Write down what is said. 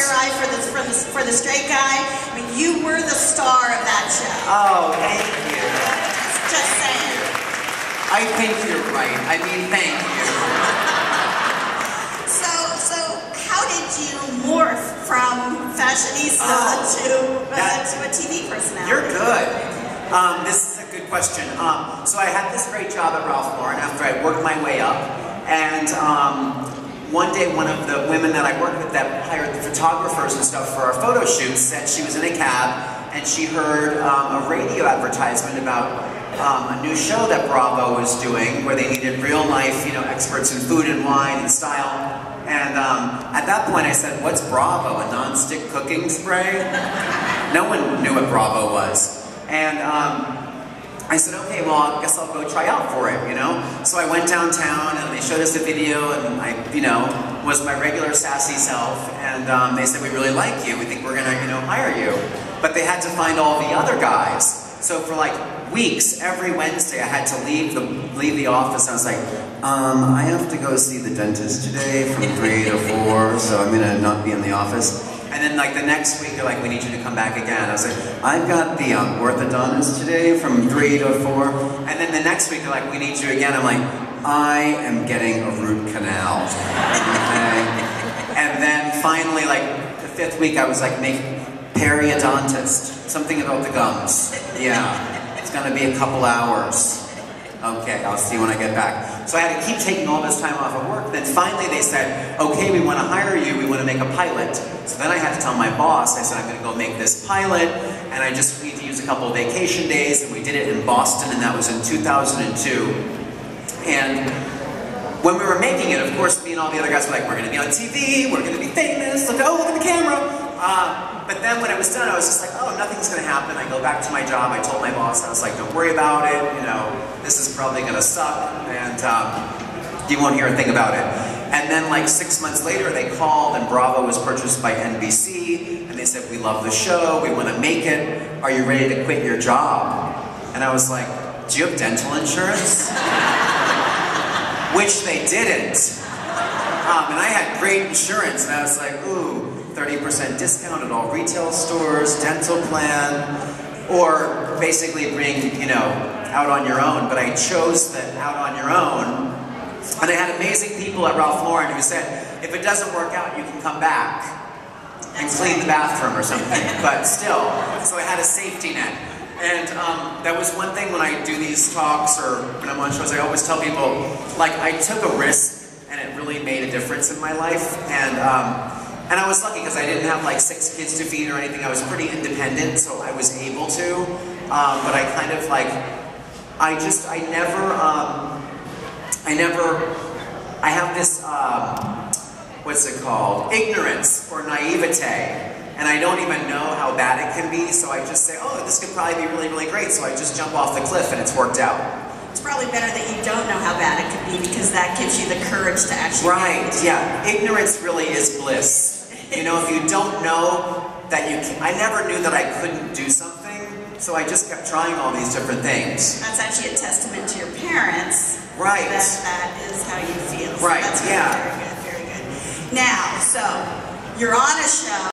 queer eye for the straight guy. I mean, you were the star of that show. Oh, thank you. Just saying. I think you're right. I mean, thank you. So how did you morph from fashionista to a TV personality? You're good. This is a good question. So I had this great job at Ralph Lauren after I worked my way up, and one day one of the women that I worked with that hired the photographers and stuff for our photo shoots said she was in a cab and she heard a radio advertisement about a new show that Bravo was doing where they needed real life, you know, experts in food and wine and style. And at that point I said, what's Bravo, a non-stick cooking spray? No one knew what Bravo was. And I said, okay, well, I guess I'll go try out for it, you know? So I went downtown and they showed us a video and I, you know, was my regular sassy self, and they said, we really like you, we think we're gonna, you know, hire you. But they had to find all the other guys. So for like weeks, every Wednesday I had to leave the office. I was like, I have to go see the dentist today from 3 to 4, so I'm gonna not be in the office. And then like the next week they're like, we need you to come back again. I was like, I've got the orthodontist today from 3 to 4. And then the next week they're like, we need you again. I'm like, I am getting a root canal. Okay? And then finally, like the 5th week, I was like, make periodontist. Something about the gums. Yeah, it's gonna be a couple hours. Okay, I'll see you when I get back. So I had to keep taking all this time off of work. Then finally they said, okay, we want to hire you, we want to make a pilot. So then I had to tell my boss, I said, I'm going to go make this pilot, and I just need to use a couple of vacation days, and we did it in Boston, and that was in 2002. And when we were making it, of course, me and all the other guys were like, we're going to be on TV, we're going to be famous, look at the camera. But then when it was done, I was just like, oh, nothing's going to happen. I go back to my job. I told my boss, I was like, don't worry about it. You know, this is probably going to suck, and you won't hear a thing about it. And then like 6 months later, they called, and Bravo was purchased by NBC, and they said, we love the show, we want to make it. Are you ready to quit your job? And I was like, do you have dental insurance? Which they didn't. And I had great insurance, and I was like, ooh, 30% discount at all retail stores, dental plan, or basically bring, you know, out on your own. But I chose the out on your own, and I had amazing people at Ralph Lauren who said, if it doesn't work out, you can come back and clean the bathroom or something, but still. So I had a safety net. And that was one thing when I do these talks or when I'm on shows, I always tell people, like, I took a risk and it really made a difference in my life. And I was lucky because I didn't have like 6 kids to feed or anything. I was pretty independent, so I was able to. But I kind of like, I have this, what's it called? Ignorance or naivete. And I don't even know how bad it can be, so I just say, oh, this could probably be really, really great. So I just jump off the cliff and it's worked out. It's probably better that you don't know how bad it could be because that gives you the courage to actually Right, yeah. Ignorance really is bliss. You know, if you don't know that you can, I never knew that I couldn't do something, so I just kept trying all these different things. That's actually a testament to your parents. Right. That is how you feel. So right, that's yeah. Very good, very good. Now, so, you're on a show,